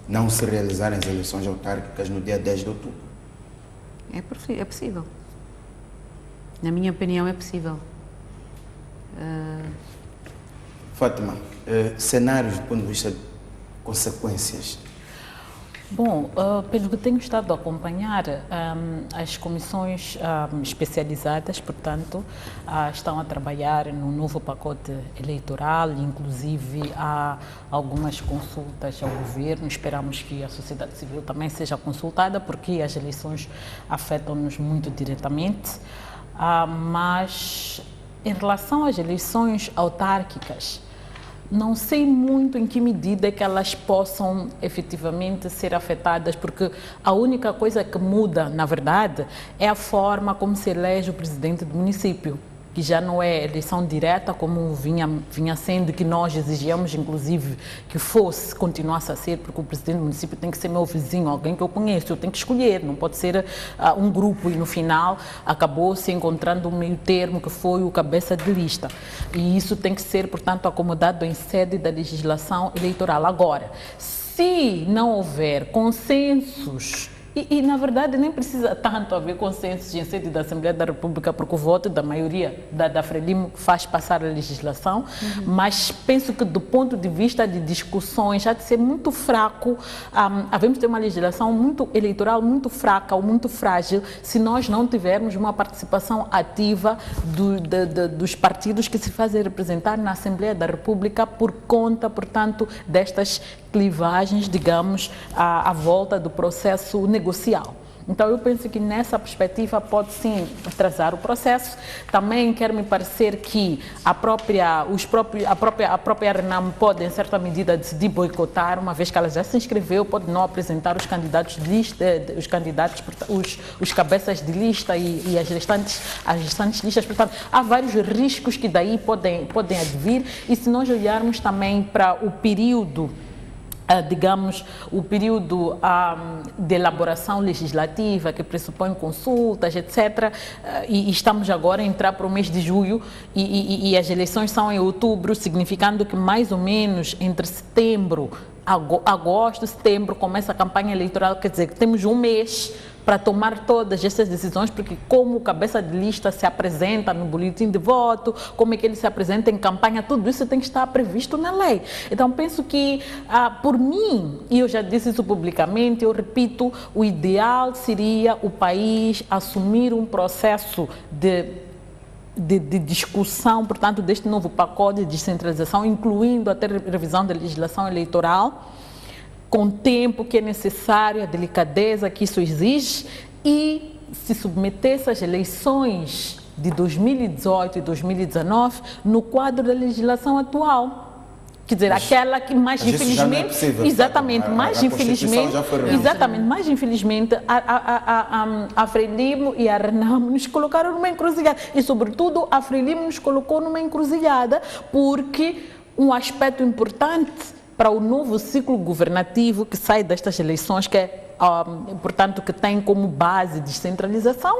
não se realizarem as eleições autárquicas no dia 10 de outubro? É possível. Na minha opinião, é possível. Fátima, cenários do ponto de vista de consequências? Bom, pelo que tenho estado a acompanhar, as comissões especializadas, portanto, estão a trabalhar no novo pacote eleitoral, inclusive há algumas consultas ao governo. Esperamos que a sociedade civil também seja consultada, porque as eleições afetam-nos muito diretamente. Mas, em relação às eleições autárquicas, não sei muito em que medida que elas possam efetivamente ser afetadas, porque a única coisa que muda, na verdade, é a forma como se elege o presidente do município. que já não é eleição direta como vinha sendo, que nós exigíamos, inclusive, que continuasse a ser, porque o presidente do município tem que ser meu vizinho, alguém que eu conheço, eu tenho que escolher, não pode ser um grupo, e no final acabou se encontrando um meio termo que foi o cabeça de lista. E isso tem que ser, portanto, acomodado em sede da legislação eleitoral. Agora, se não houver consensos, e na verdade nem precisa tanto haver consensos em sede da Assembleia da República, porque o voto da maioria da Frelimo faz passar a legislação, mas penso que do ponto de vista de discussões há de ser muito fraco, havemos ter uma legislação eleitoral muito fraca ou muito frágil se nós não tivermos uma participação ativa dos partidos que se fazem representar na Assembleia da República por conta, portanto, destas clivagens, digamos, à volta do processo negocial. Então, eu penso que nessa perspectiva pode sim atrasar o processo. Também quer me parecer que a própria RENAM pode, em certa medida, decidir boicotar, uma vez que ela já se inscreveu, pode não apresentar os candidatos de lista, os cabeças de lista e as restantes listas. Portanto, há vários riscos que daí podem advir, e se nós olharmos também para o período, digamos, o período de elaboração legislativa, que pressupõe consultas, etc. E estamos agora a entrar para o mês de julho e as eleições são em outubro, significando que mais ou menos entre agosto, setembro, começa a campanha eleitoral, quer dizer que temos um mês para tomar todas essas decisões, porque como o cabeça de lista se apresenta no boletim de voto, como é que ele se apresenta em campanha, tudo isso tem que estar previsto na lei. Então, penso que, por mim, e eu já disse isso publicamente, eu repito, o ideal seria o país assumir um processo de discussão, portanto, deste novo pacote de descentralização, incluindo até revisão da legislação eleitoral, com o tempo que é necessário, a delicadeza que isso exige, e se submetesse às eleições de 2018 e 2019 no quadro da legislação atual. Quer dizer, aquela que mais infelizmente, exatamente, mais infelizmente, a Frelimo e a RENAM nos colocaram numa encruzilhada, e sobretudo a Frelimo nos colocou numa encruzilhada porque um aspecto importante para o novo ciclo governativo que sai destas eleições, que é, portanto, que tem como base descentralização,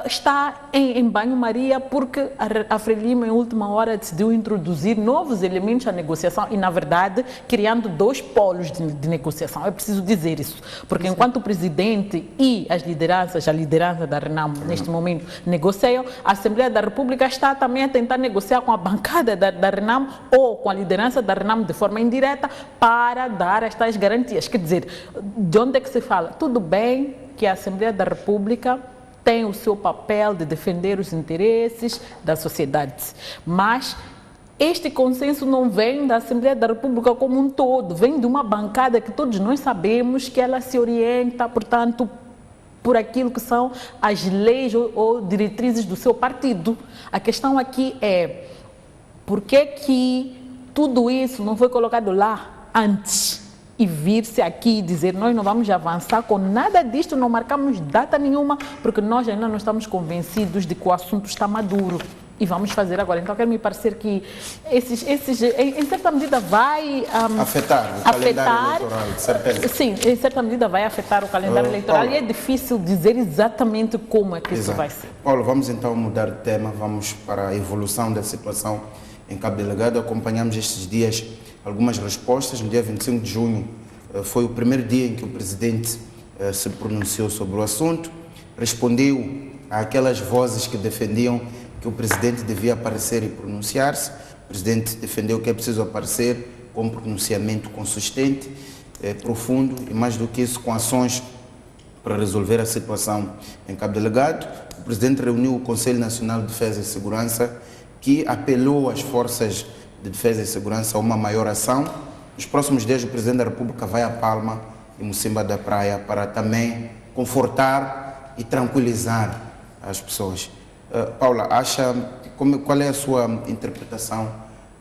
está em banho-maria, porque a Frelimo, em última hora, decidiu introduzir novos elementos à negociação e, na verdade, criando dois polos de negociação. É preciso dizer isso, porque enquanto o presidente e a liderança da RENAM, neste momento, negociam, a Assembleia da República está também a tentar negociar com a bancada da RENAM ou com a liderança da RENAM de forma indireta para dar estas garantias. Quer dizer, de onde é que se fala? Tudo bem que a Assembleia da República tem o seu papel de defender os interesses da sociedade, mas este consenso não vem da Assembleia da República como um todo, vem de uma bancada que todos nós sabemos que ela se orienta, portanto, por aquilo que são as leis ou diretrizes do seu partido. A questão aqui é, por que tudo isso não foi colocado lá antes? E vir-se aqui e dizer, nós não vamos avançar com nada disto, não marcamos data nenhuma, porque nós ainda não estamos convencidos de que o assunto está maduro e vamos fazer agora. Então, quero me parecer que em certa medida vai afetar o calendário eleitoral, de certeza. Sim, em certa medida vai afetar o calendário eleitoral, Paulo, e é difícil dizer exatamente como é que isso vai ser. Paulo, vamos então mudar de tema, vamos para a evolução da situação em Cabo Delgado. Acompanhamos estes dias algumas respostas. No dia 25 de junho foi o primeiro dia em que o presidente se pronunciou sobre o assunto, respondeu àquelas vozes que defendiam que o presidente devia aparecer e pronunciar-se. O presidente defendeu que é preciso aparecer com um pronunciamento consistente, profundo e, mais do que isso, com ações para resolver a situação em Cabo Delgado. O presidente reuniu o Conselho Nacional de Defesa e Segurança, que apelou às forças de defesa e segurança a uma maior ação. Nos próximos dias, o Presidente da República vai a Palma e Mocimboa da Praia para também confortar e tranquilizar as pessoas. Paula, qual é a sua interpretação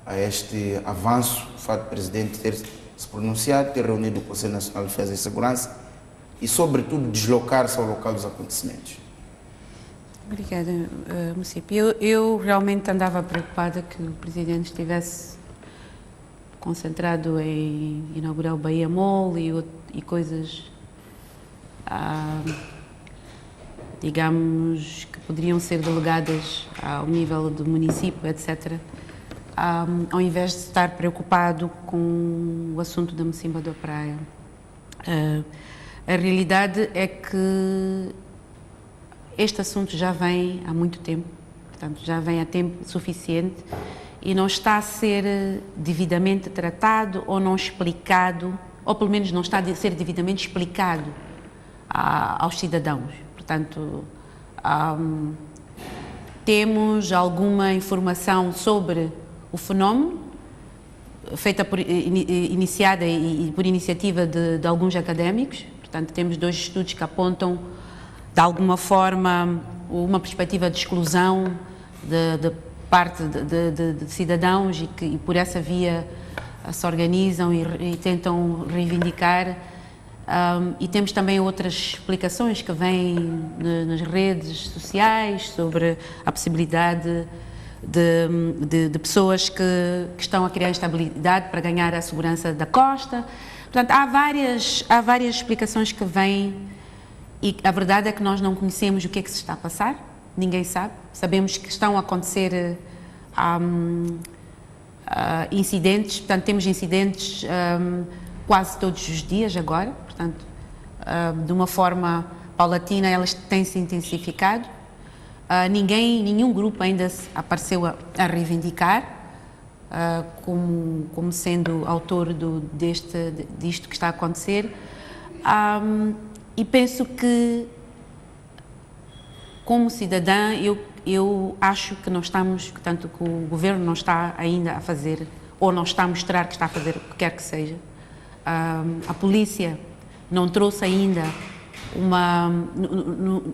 a este avanço, o fato do Presidente ter se pronunciado, ter reunido o Conselho Nacional de Defesa e Segurança e, sobretudo, deslocar-se ao local dos acontecimentos? Obrigada, Município. Eu realmente andava preocupada que o Presidente estivesse concentrado em inaugurar o Bahia Mall e coisas, digamos, que poderiam ser delegadas ao nível do município, etc., ao invés de estar preocupado com o assunto da Mocimba da Praia. A realidade é que este assunto já vem há muito tempo, portanto, já vem há tempo suficiente e não está a ser devidamente tratado ou não explicado, ou pelo menos não está a ser devidamente explicado aos cidadãos. Portanto, temos alguma informação sobre o fenómeno, feita iniciada e por iniciativa de alguns académicos. Portanto, temos 2 estudos que apontam, de alguma forma, uma perspectiva de exclusão de parte de cidadãos e por essa via se organizam e tentam reivindicar. E temos também outras explicações que vêm nas redes sociais sobre a possibilidade de pessoas que estão a criar instabilidade para ganhar a segurança da costa. Portanto, há várias explicações que vêm e a verdade é que nós não conhecemos o que é que se está a passar, ninguém sabe. Sabemos que estão a acontecer incidentes, portanto, temos incidentes quase todos os dias agora, portanto, de uma forma paulatina elas têm se intensificado. Nenhum grupo ainda apareceu a reivindicar como sendo autor disto que está a acontecer. E penso que, como cidadã, eu acho que não estamos, portanto, que o governo não está ainda a fazer, ou não está a mostrar que está a fazer o que quer que seja. A polícia não trouxe ainda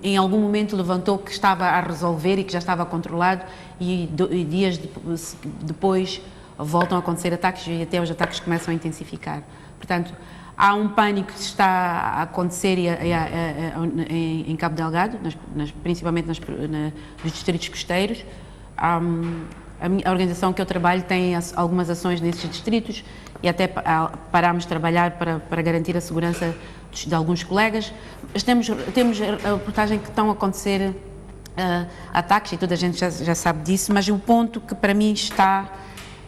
em algum momento levantou que estava a resolver e que já estava controlado e dias depois voltam a acontecer ataques e até os ataques começam a intensificar. Portanto, há um pânico que está a acontecer em Cabo Delgado, principalmente nos distritos costeiros. A organização que eu trabalho tem algumas ações nesses distritos e até parámos de trabalhar para garantir a segurança de alguns colegas. Mas temos a reportagem que estão a acontecer ataques e toda a gente já sabe disso, mas o ponto que para mim está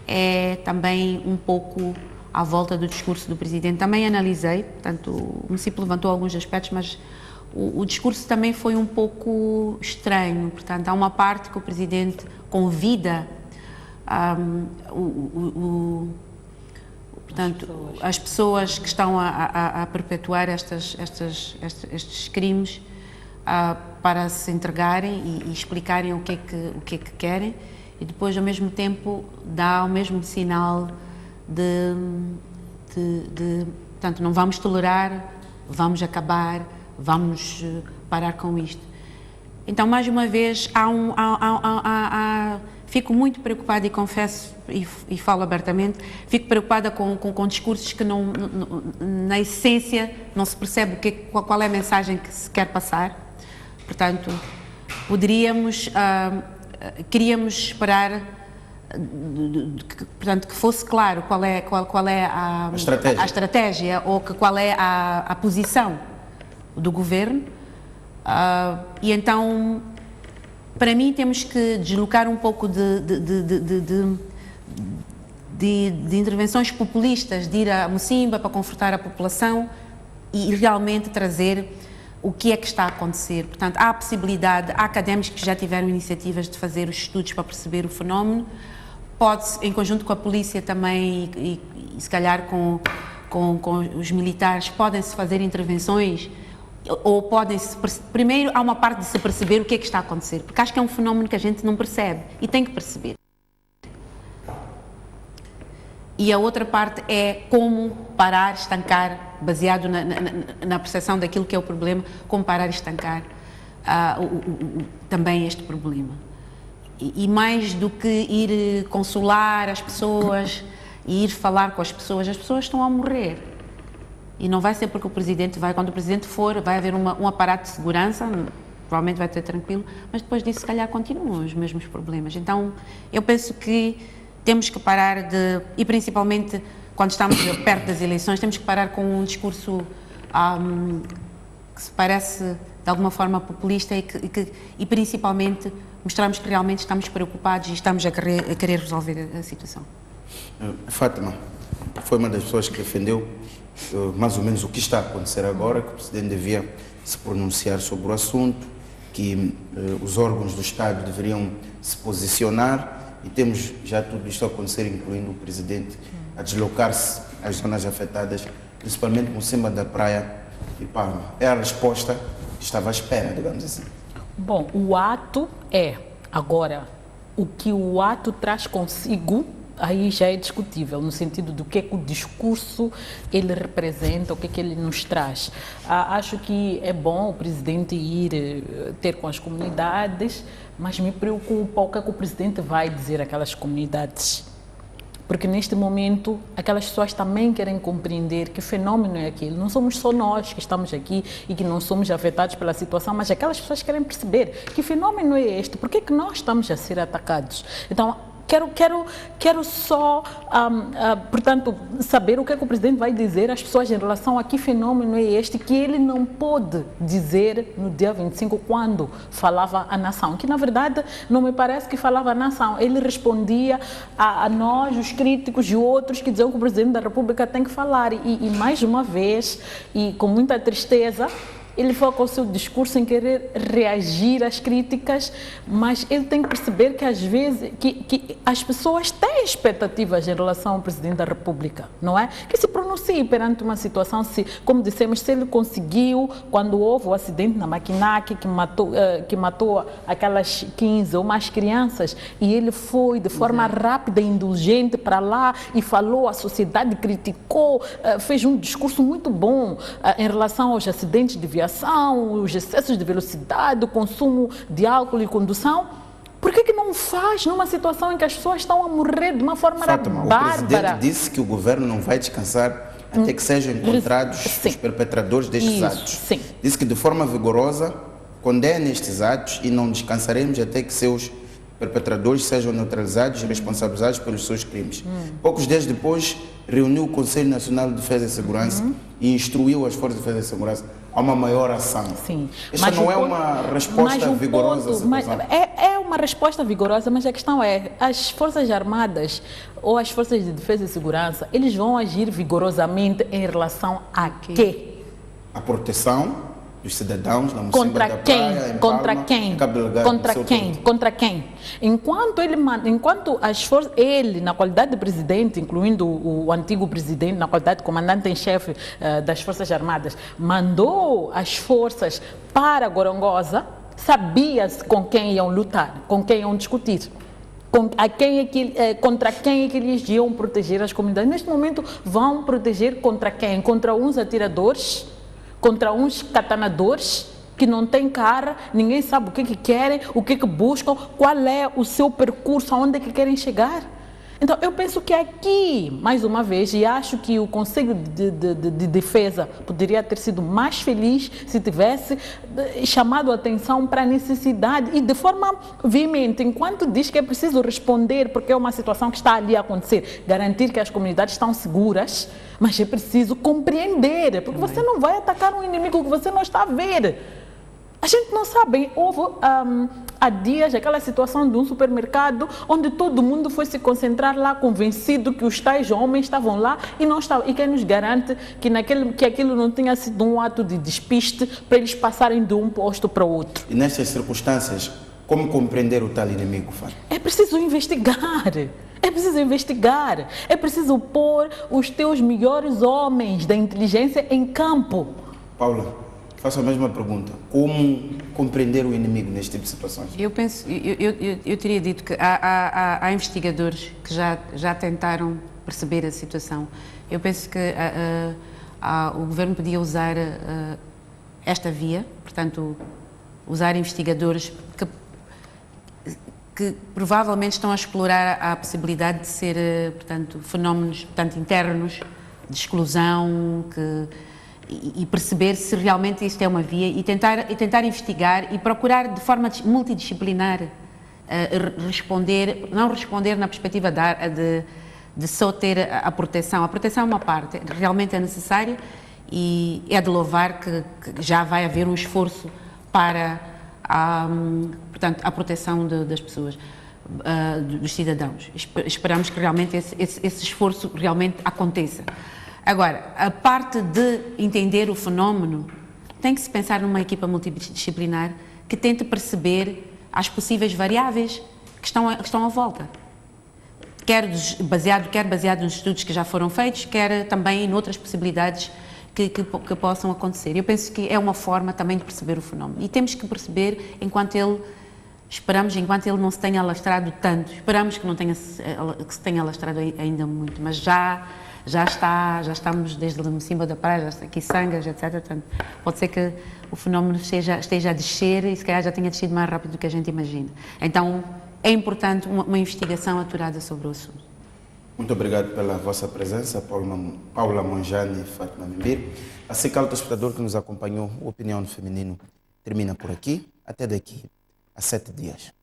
é também um pouco à volta do discurso do Presidente. Também analisei, portanto, o município levantou alguns aspectos, mas o discurso também foi um pouco estranho. Portanto, há uma parte que o Presidente convida as pessoas que estão a perpetuar estes crimes para se entregarem e explicarem o que é que querem, e depois, ao mesmo tempo, dá o mesmo sinal portanto, não vamos tolerar, vamos acabar, vamos parar com isto. Então, mais uma vez, fico muito preocupada e confesso e falo abertamente, fico preocupada com discursos que na essência não se percebe qual é a mensagem que se quer passar. Portanto, queríamos esperar, portanto, que fosse claro qual é a estratégia ou qual é a posição do governo. E então, para mim, temos que deslocar um pouco de intervenções populistas, de ir a Mocimba para confortar a população e realmente trazer o que é que está a acontecer. Portanto, há a possibilidade, há académicos que já tiveram iniciativas de fazer os estudos para perceber o fenómeno, pode-se, em conjunto com a polícia também e se calhar com os militares, podem-se fazer intervenções ou podem-se... Primeiro, há uma parte de se perceber o que é que está a acontecer, porque acho que é um fenómeno que a gente não percebe e tem que perceber. E a outra parte é como parar, estancar, baseado na percepção daquilo que é o problema, como parar e estancar também este problema. E mais do que ir consolar as pessoas e ir falar com as pessoas estão a morrer. E não vai ser porque o Presidente vai, quando o Presidente for, vai haver um aparato de segurança, provavelmente vai ser tranquilo, mas depois disso, se calhar, continuam os mesmos problemas. Então, eu penso que temos que parar e principalmente quando estamos perto das eleições, temos que parar com um discurso que se parece de alguma forma populista e principalmente mostrarmos que realmente estamos preocupados e estamos a querer resolver a situação. Fátima foi uma das pessoas que defendeu mais ou menos o que está a acontecer agora, que o Presidente devia se pronunciar sobre o assunto, que os órgãos do Estado deveriam se posicionar, e temos já tudo isto a acontecer, incluindo o Presidente a deslocar-se às zonas afetadas, principalmente no cima da praia de Palma. É a resposta que estava à espera, digamos assim. Bom, o ato agora, o que o ato traz consigo, aí já é discutível, no sentido do que é que o discurso ele representa, o que é que ele nos traz. Acho que é bom o Presidente ir ter com as comunidades, mas me preocupa o que é que o Presidente vai dizer àquelas comunidades. Porque neste momento, aquelas pessoas também querem compreender que fenômeno é aquele. Não somos só nós que estamos aqui e que não somos afetados pela situação, mas aquelas pessoas querem perceber que fenômeno é este, por que é que nós estamos a ser atacados. Então, quero só, portanto, saber o que é que o Presidente vai dizer às pessoas em relação a que fenômeno é este que ele não pôde dizer no dia 25, quando falava à nação. Que, na verdade, não me parece que falava à nação. Ele respondia a nós, os críticos e outros que diziam que o Presidente da República tem que falar. E mais uma vez, e com muita tristeza, ele foi com o seu discurso em querer reagir às críticas, mas ele tem que perceber que às vezes que as pessoas têm expectativas em relação ao Presidente da República, não é? Que se pronuncie perante uma situação, como dissemos, se ele conseguiu, quando houve o acidente na Maquinac, que matou aquelas 15 ou mais crianças, e ele foi de forma rápida e indulgente para lá e falou, a sociedade criticou, fez um discurso muito bom em relação aos acidentes de viação, os excessos de velocidade, o consumo de álcool e condução. Por que não faz numa situação em que as pessoas estão a morrer de uma forma Fátima, bárbara? o Presidente disse que o governo não vai descansar até que sejam encontrados os perpetradores destes atos. Sim. Disse que de forma vigorosa condena estes atos e não descansaremos até que seus perpetradores sejam neutralizados e responsabilizados pelos seus crimes. Poucos dias depois, reuniu o Conselho Nacional de Defesa e Segurança e instruiu as Forças de Defesa e Segurança a uma maior ação. Sim. Esta não é uma resposta vigorosa à situação? É uma resposta vigorosa, mas a questão é, as Forças Armadas ou as Forças de Defesa e Segurança, eles vão agir vigorosamente em relação a quê? A proteção dos cidadãos na Contra da quem? praia, Contra Palma, quem? Contra quem? Enquanto ele, na qualidade de presidente, incluindo o antigo presidente, na qualidade de comandante em chefe das Forças Armadas, mandou as forças para Gorongosa, sabia-se com quem iam lutar, com quem iam discutir. Contra quem é que eles iam proteger as comunidades. Neste momento vão proteger contra quem? Contra uns atiradores, contra uns catanadores que não têm cara, ninguém sabe o que querem, o que buscam, qual é o seu percurso, aonde é que querem chegar. Então, eu penso que aqui, mais uma vez, e acho que o Conselho de Defesa poderia ter sido mais feliz se tivesse chamado a atenção para a necessidade e de forma veemente, enquanto diz que é preciso responder, porque é uma situação que está ali a acontecer, garantir que as comunidades estão seguras, mas é preciso compreender, porque você não vai atacar um inimigo que você não está a ver. A gente não sabe, houve há dias aquela situação de um supermercado onde todo mundo foi se concentrar lá convencido que os tais homens estavam lá e não estavam. E quem nos garante que aquilo não tenha sido um ato de despiste para eles passarem de um posto para o outro? E nestas circunstâncias, como compreender o tal inimigo, Fátima? É preciso investigar. É preciso investigar. É preciso pôr os teus melhores homens da inteligência em campo. Paula, faço a mesma pergunta. Como compreender o inimigo neste tipo de situações? Eu teria dito que há investigadores que já tentaram perceber a situação. Eu penso que o governo podia usar esta via, portanto, usar investigadores que provavelmente estão a explorar a possibilidade de ser, portanto, fenómenos, portanto, internos, de exclusão, e perceber se realmente isto é uma via e tentar investigar e procurar de forma multidisciplinar não responder na perspectiva de só ter a proteção. A proteção é uma parte, realmente é necessária e é de louvar que já vai haver um esforço para portanto, a proteção das pessoas, dos cidadãos. Esperamos que realmente esse esforço realmente aconteça. Agora, a parte de entender o fenómeno, tem que se pensar numa equipa multidisciplinar que tente perceber as possíveis variáveis que estão à volta. Quer baseado nos estudos que já foram feitos, quer também em outras possibilidades que possam acontecer. Eu penso que é uma forma também de perceber o fenómeno. E temos que perceber enquanto ele não se tenha alastrado tanto. Esperamos que se tenha alastrado ainda muito, mas já estamos desde em cima da praia, já está aqui Sangas, etc. Portanto, pode ser que o fenómeno esteja a descer e se calhar já tenha descido mais rápido do que a gente imagina. Então, é importante uma investigação aturada sobre o assunto. Muito obrigado pela vossa presença, Paula Monjane e Fátima Mimbir. Assim, caro telespectador que nos acompanhou, o Opinião do Feminino termina por aqui. Até daqui a 7 dias.